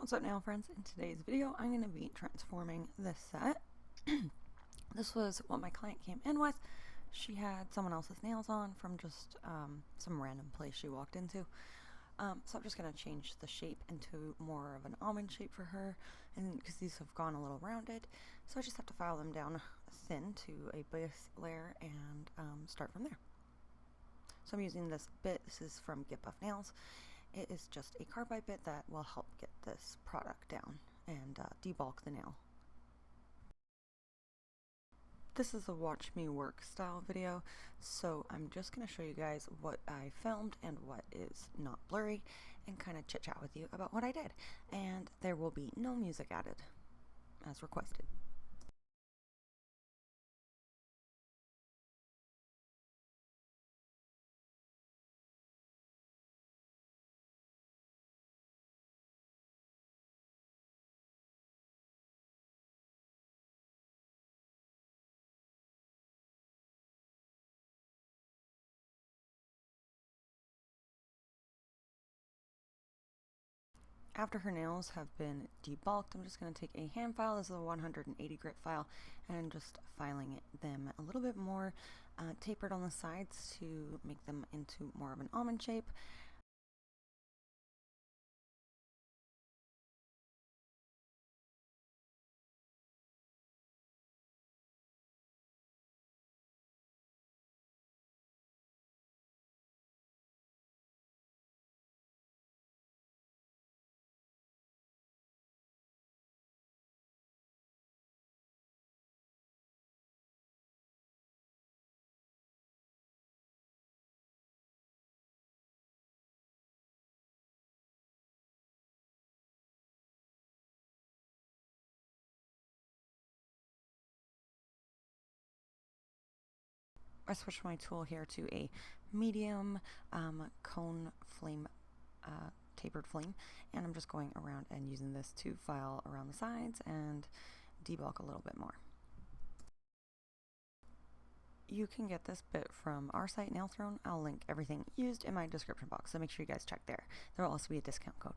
What's up now, friends? In today's video I'm going to be transforming this set. This was what my client came in with. She had someone else's nails on from just some random place she walked into. So I'm just going to change the shape into more of an almond shape for her, and because these have gone a little rounded, so I just have to file them down thin to a base layer and start from there. So I'm using this bit. This is from Get Buff Nails. It is just a carbide bit that will help get this product down and debulk the nail. This is a watch me work style video, so I'm just going to show you guys what I filmed and what is not blurry, and kind of chit chat with you about what I did. And there will be no music added, as requested. After her nails have been debulked, I'm just going to take a hand file. This is a 180 grit file, and just filing them a little bit more tapered on the sides to make them into more of an almond shape. I switched my tool here to a medium cone flame, tapered flame, and I'm just going around and using this to file around the sides and debulk a little bit more. You can get this bit from our site, Nail Throne. I'll link everything used in my description box, so make sure you guys check there. There will also be a discount code.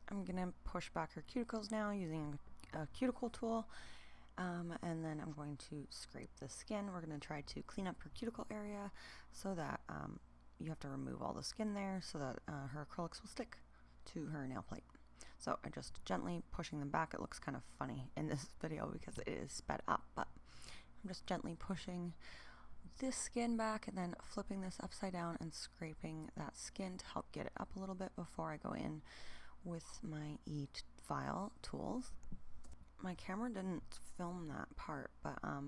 I'm going to push back her cuticles now using a cuticle tool, and then I'm going to scrape the skin. We're going to try to clean up her cuticle area so that you have to remove all the skin there so that her acrylics will stick to her nail plate. So I'm just gently pushing them back. It looks kind of funny in this video because it is sped up, but I'm just gently pushing this skin back and then flipping this upside down and scraping that skin to help get it up a little bit before I go in with my e-file tools. My camera didn't film that part, but I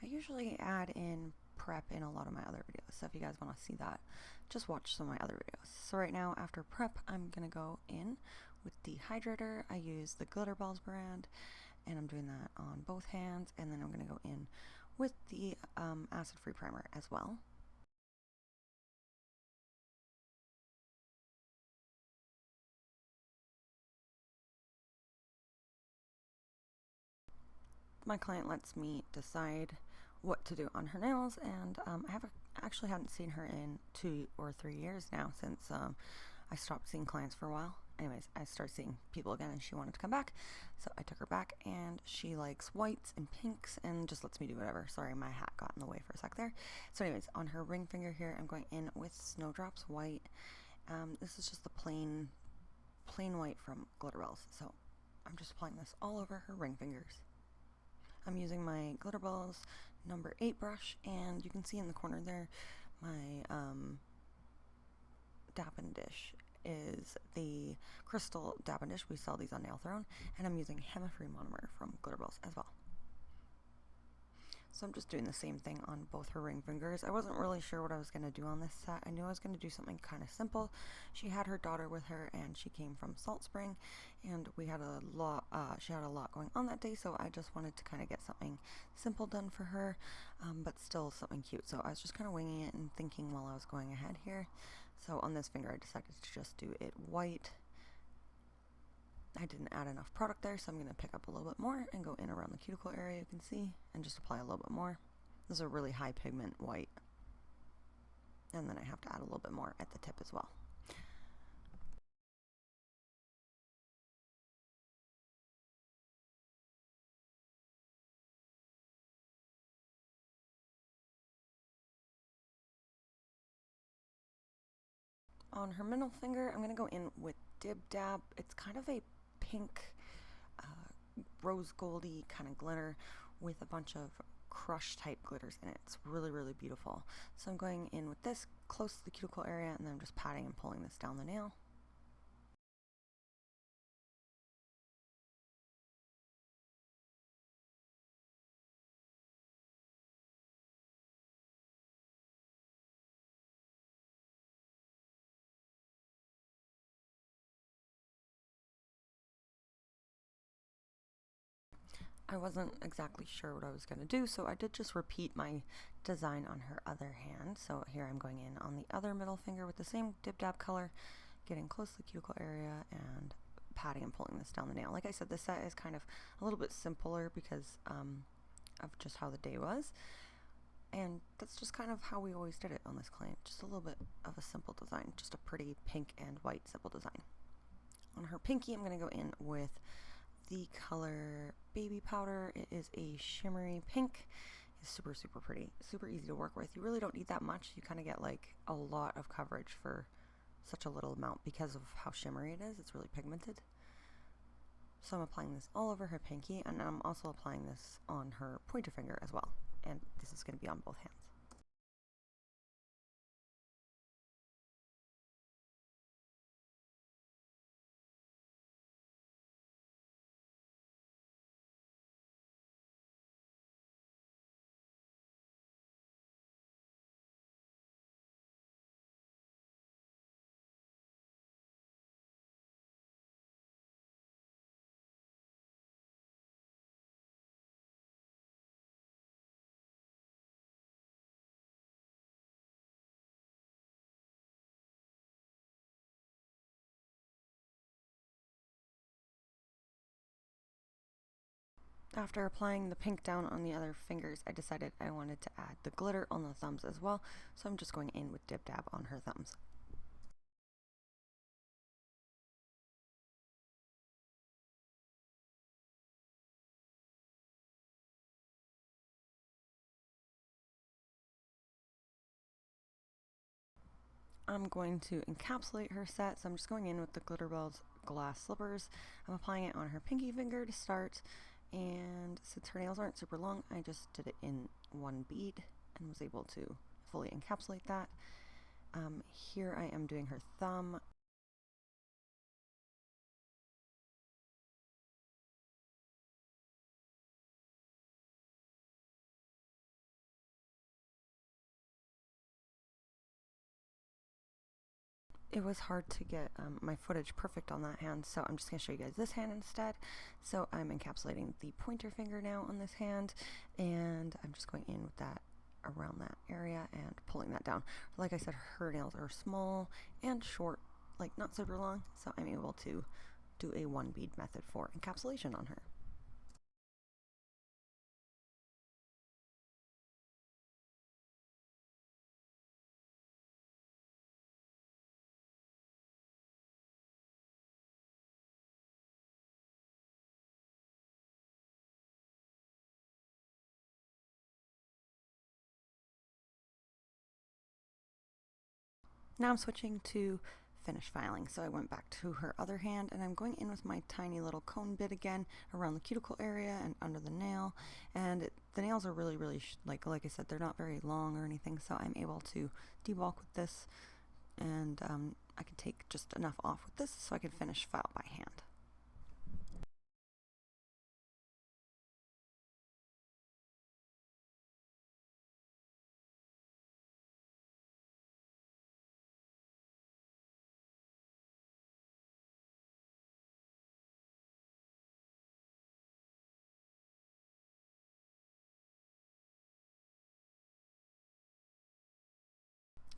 usually add in prep in a lot of my other videos, so if you guys want to see that, just watch some of my other videos. So right now, after prep, I'm going to go in with the hydrator. I use the Glitter Balls brand, and I'm doing that on both hands, and then I'm going to go in with the acid-free primer as well. My client lets me decide what to do on her nails, and I actually haven't seen her in 2 or 3 years now since I stopped seeing clients for a while. Anyways, I started seeing people again and she wanted to come back, so I took her back, and she likes whites and pinks and just lets me do whatever. Sorry, my hat got in the way for a sec there. So anyways, on her ring finger here, I'm going in with Snowdrops White. This is just the plain white from Glitter Balls, so I'm just applying this all over her ring fingers. I'm using my Glitter Balls number 8 brush, and you can see in the corner there my Dappen dish is the crystal Dappen dish. We sell these on Nail Throne, and I'm using Hema-free monomer from Glitter Balls as well. So I'm just doing the same thing on both her ring fingers. I wasn't really sure what I was going to do on this set. I knew I was going to do something kind of simple. She had her daughter with her, and she came from Salt Spring, and we had a lot, she had a lot going on that day, so I just wanted to kind of get something simple done for her, but still something cute. So I was just kind of winging it and thinking while I was going ahead here. So on this finger, I decided to just do it white. I didn't add enough product there, so I'm going to pick up a little bit more and go in around the cuticle area, you can see, and just apply a little bit more. This is a really high pigment white. and then I have to add a little bit more at the tip as well. On her middle finger, I'm going to go in with Dib Dab. It's kind of a pink, rose goldy kind of glitter with a bunch of crush type glitters in it. It's really, really beautiful. So I'm going in with this close to the cuticle area, and then I'm just patting and pulling this down the nail. I wasn't exactly sure what I was going to do, so I did just repeat my design on her other hand. So here I'm going in on the other middle finger with the same Dib Dab color, getting close to the cuticle area and patting and pulling this down the nail. Like I said, this set is kind of a little bit simpler because of just how the day was. And that's just kind of how we always did it on this client. Just a little bit of a simple design, just a pretty pink and white simple design. On her pinky, I'm going to go in with the color Baby Powder. It is a shimmery pink. It's super, super pretty. Super easy to work with. You really don't need that much. You kind of get like a lot of coverage for such a little amount because of how shimmery it is. It's really pigmented. So I'm applying this all over her pinky, and I'm also applying this on her pointer finger as well. And this is going to be on both hands. After applying the pink down on the other fingers, I decided I wanted to add the glitter on the thumbs as well, so I'm just going in with Dib Dab on her thumbs. I'm going to encapsulate her set, so I'm just going in with the Glitterbell's glass slippers. I'm applying it on her pinky finger to start, and since her nails aren't super long, I just did it in one bead and was able to fully encapsulate that. Here I am doing her thumb. It was hard to get my footage perfect on that hand, so I'm just going to show you guys this hand instead. So I'm encapsulating the pointer finger now on this hand, and I'm just going in with that around that area and pulling that down. Like I said, her nails are small and short, like not super long, so I'm able to do a one bead method for encapsulation on her. Now I'm switching to finish filing. So I went back to her other hand, and I'm going in with my tiny little cone bit again around the cuticle area and under the nail. And the nails are really, really, like I said, they're not very long or anything, so I'm able to debulk with this, and I can take just enough off with this so I can finish file by hand.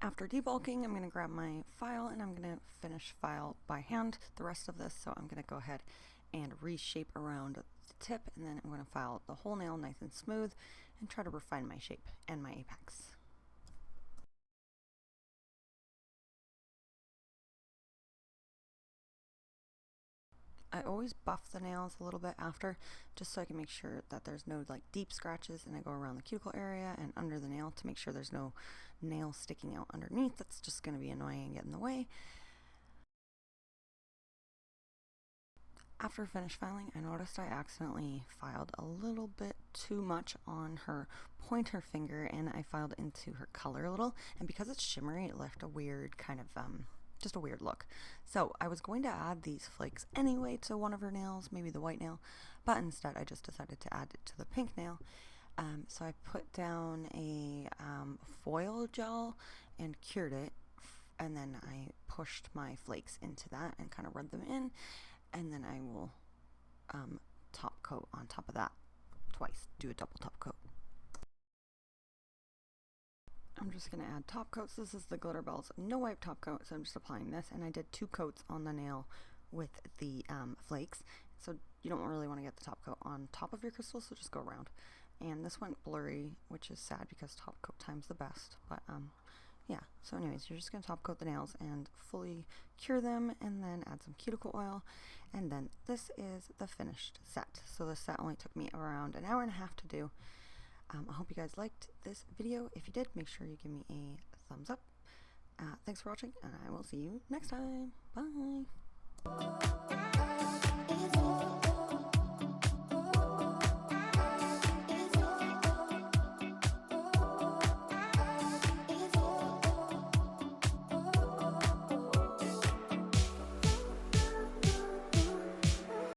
After debulking, I'm going to grab my file and I'm going to finish file by hand the rest of this. So I'm going to go ahead and reshape around the tip, and then I'm going to file the whole nail nice and smooth and try to refine my shape and my apex. I always buff the nails a little bit after, just so I can make sure that there's no like deep scratches, and I go around the cuticle area and under the nail to make sure there's no nail sticking out underneath. That's just going to be annoying and get in the way. After finish filing, I noticed I accidentally filed a little bit too much on her pointer finger, and I filed into her color a little, and because it's shimmery, it left a weird kind of just a weird look. So I was going to add these flakes anyway to one of her nails, maybe the white nail, but instead I just decided to add it to the pink nail. So I put down a foil gel and cured it, and then I pushed my flakes into that and kind of rubbed them in, and then I will top coat on top of that twice, do a double top coat. I'm just going to add top coats. This is the Glitter Bells no wipe top coat, so I'm just applying this, and I did 2 coats on the nail with the flakes, so you don't really want to get the top coat on top of your crystals, so just go around. And this went blurry, which is sad because top coat time's the best, but yeah, so anyways, you're just going to top coat the nails and fully cure them, and then add some cuticle oil, and then this is the finished set. So this set only took me around an hour and a half to do. I hope you guys liked this video. If you did, make sure you give me a thumbs up. Thanks for watching, and I will see you next time. Bye!